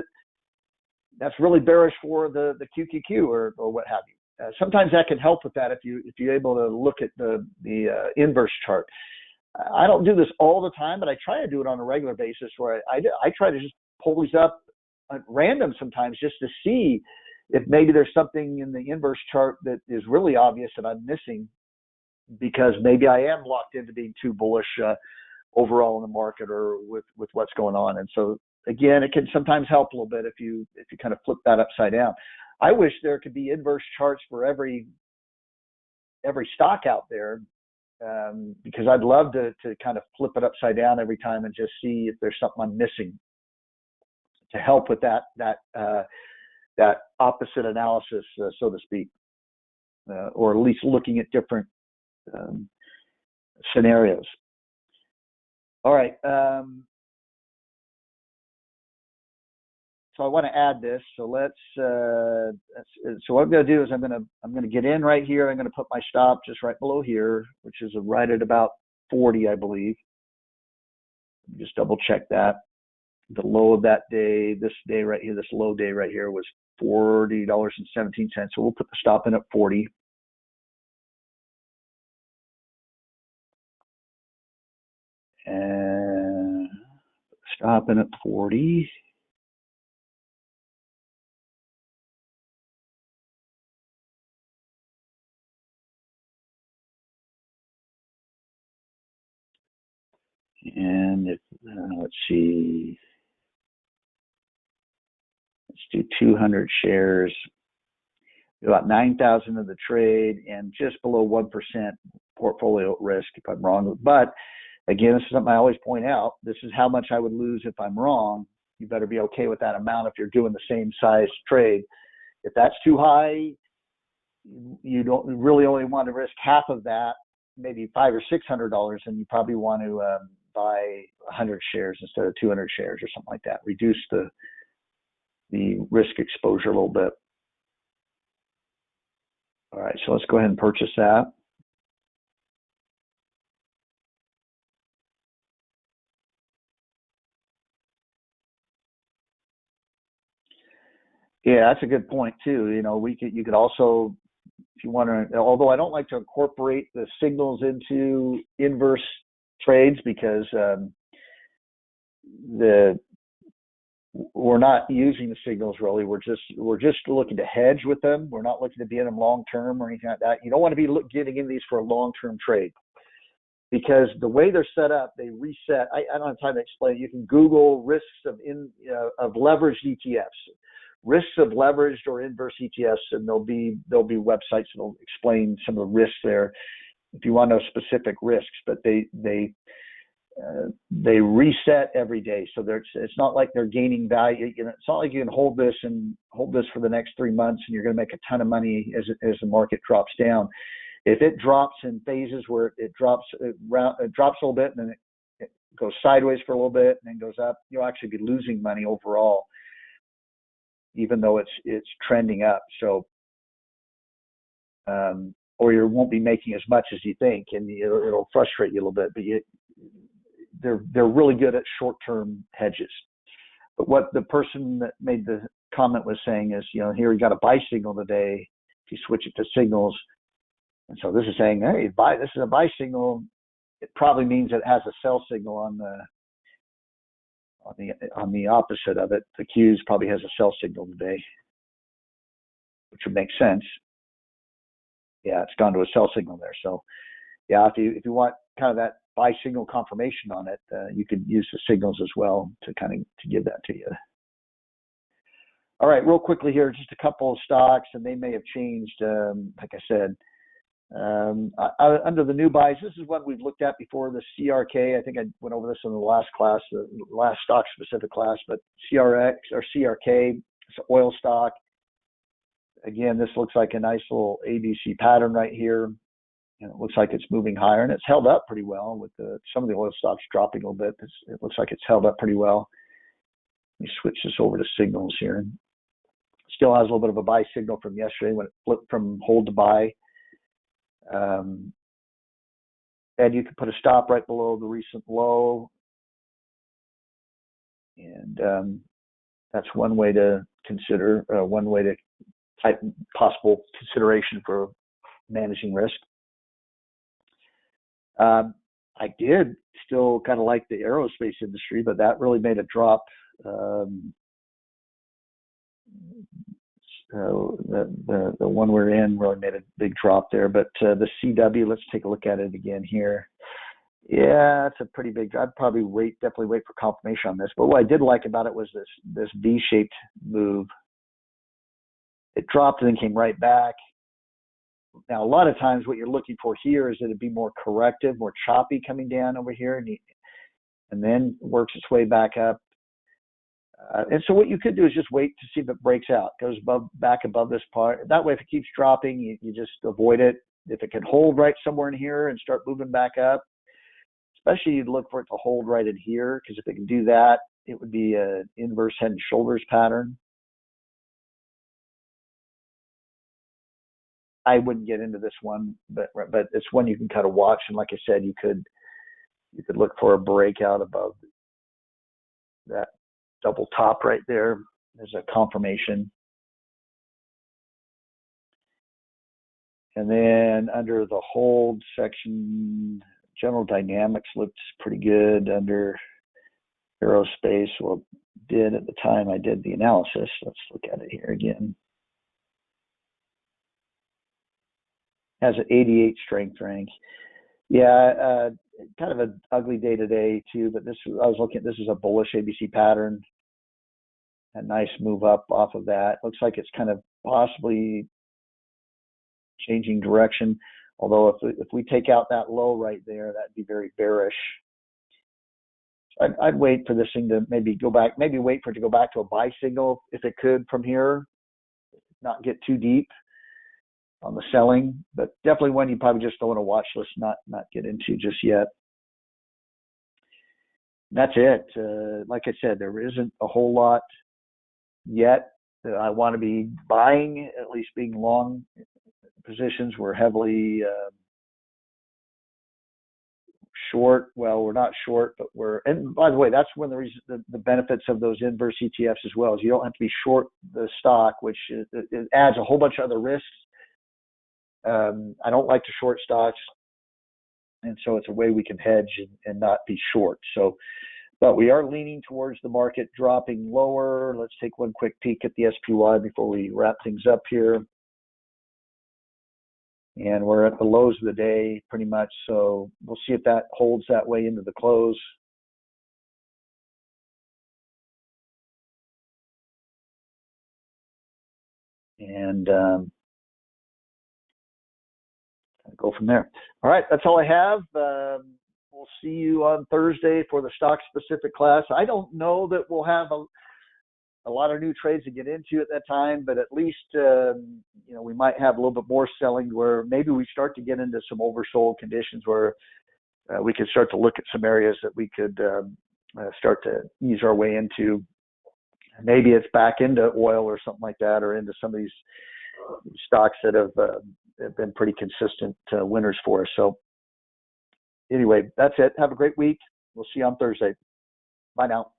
that's really bearish for the QQQ or what have you. Sometimes that can help with that if you're able to look at the inverse chart. I don't do this all the time, but I try to do it on a regular basis where I try to just pull these up at random sometimes just to see if maybe there's something in the inverse chart that is really obvious that I'm missing, because maybe I am locked into being too bullish overall in the market or with what's going on. And so again, it can sometimes help a little bit if you kind of flip that upside down. I wish there could be inverse charts for every stock out there, because I'd love to kind of flip it upside down every time and just see if there's something I'm missing to help with that opposite analysis, so to speak, or at least looking at different scenarios. All right. So I want to add this. So so what I'm going to do is I'm going to get in right here. I'm going to put my stop just right below here, which is right at about 40, I believe. Just double check that. The low of that day, this day right here, this low day right here was $40.17. So we'll put the stop in at 40. And stop in at 40. And let's see. Let's do 200 shares. About 9,000 of the trade and just below 1% portfolio at risk if I'm wrong. But again, this is something I always point out. This is how much I would lose if I'm wrong. You better be okay with that amount if you're doing the same size trade. If that's too high, you don't really only want to risk half of that. maybe $500 or $600, then you probably want to buy 100 shares instead of 200 shares or something like that. Reduce the risk exposure a little bit. All right, so let's go ahead and purchase that. Yeah, that's a good point too. You know, you could also, if you want to, although I don't like to incorporate the signals into inverse trades because we're not using the signals really. We're just looking to hedge with them. We're not looking to be in them long term or anything like that. You don't want to be getting in these for a long term trade because the way they're set up, they reset. I don't have time to explain it. You can Google risks of leveraged ETFs. Risks of leveraged or inverse ETFs, and there'll be websites that'll explain some of the risks there if you want to know specific risks. But they reset every day, so it's not like they're gaining value. You know, it's not like you can hold this for the next 3 months and you're going to make a ton of money as the market drops down. If it drops in phases where it drops a little bit and then it goes sideways for a little bit and then goes up, you'll actually be losing money overall, even though it's trending up. So, or you won't be making as much as you think, and it'll frustrate you a little bit. But they're really good at short-term hedges. But what the person that made the comment was saying is, you know, here we got a buy signal today. If you switch it to signals, and so this is saying, hey, this is a buy signal. It probably means it has a sell signal on the opposite of it. The Qs probably has a sell signal today, which would make sense. Yeah, it's gone to a sell signal there. So yeah, if you want kind of that buy signal confirmation on it, you could use the signals as well to give that to you. All right, real quickly here, just a couple of stocks, and they may have changed. Like I said, under the new buys, this is what we've looked at before, the CRK. I think I went over this in the last class, the last stock specific class, but CRX or CRK, it's an oil stock. Again, this looks like a nice little ABC pattern right here. And it looks like it's moving higher, and it's held up pretty well with some of the oil stocks dropping a little bit. It looks like it's held up pretty well. Let me switch this over to signals here. Still has a little bit of a buy signal from yesterday when it flipped from hold to buy. And you can put a stop right below the recent low. And that's one way to consider, type possible consideration for managing risk. I did still kind of like the aerospace industry, but that really made a drop. The one we're in really made a big drop there, but the CW, let's take a look at it again here. Yeah, it's a pretty big drop. I'd probably definitely wait for confirmation on this. But what I did like about it was this V-shaped move. It dropped and then came right back. Now, a lot of times what you're looking for here is that it'd be more corrective, more choppy coming down over here, and then works its way back up. And so what you could do is just wait to see if it breaks out, goes back above this part. That way, if it keeps dropping, you just avoid it. If it can hold right somewhere in here and start moving back up, especially you'd look for it to hold right in here, because if it can do that, it would be an inverse head and shoulders pattern. I wouldn't get into this one, but it's one you can kind of watch. And like I said, you could look for a breakout above that double top right there. There's a confirmation. And then under the hold section, General Dynamics looks pretty good under aerospace. Well, did at the time I did the analysis. Let's look at it here again. Has an 88 strength rank. Yeah, kind of an ugly day today too, but I was looking at this is a bullish ABC pattern. A nice move up off of that. Looks like it's kind of possibly changing direction. Although if we take out that low right there, that'd be very bearish. I'd wait for this thing to maybe go back, maybe wait for it to go back to a buy signal if it could from here, not get too deep. on the selling, but definitely one you probably just don't want to watch list, not get into just yet. That's it. Like I said, there isn't a whole lot yet that I want to be buying, at least being long positions. We're heavily short. Well, we're not short, but and by the way, that's one of the reasons, the benefits of those inverse ETFs as well, is you don't have to be short the stock, which it adds a whole bunch of other risks. I don't like to short stocks, and so it's a way we can hedge and not be short. So, but we are leaning towards the market dropping lower. Let's take one quick peek at the SPY before we wrap things up here. And we're at the lows of the day pretty much, so we'll see if that holds that way into the close. And go from there. All right, that's all I have. We'll see you on Thursday for the stock-specific class. I don't know that we'll have a lot of new trades to get into at that time, but at least we might have a little bit more selling, where maybe we start to get into some oversold conditions, where we could start to look at some areas that we could start to ease our way into. Maybe it's back into oil or something like that, or into some of these stocks that have been pretty consistent winners for us. So anyway, that's it. Have a great week. We'll see you on Thursday. Bye now.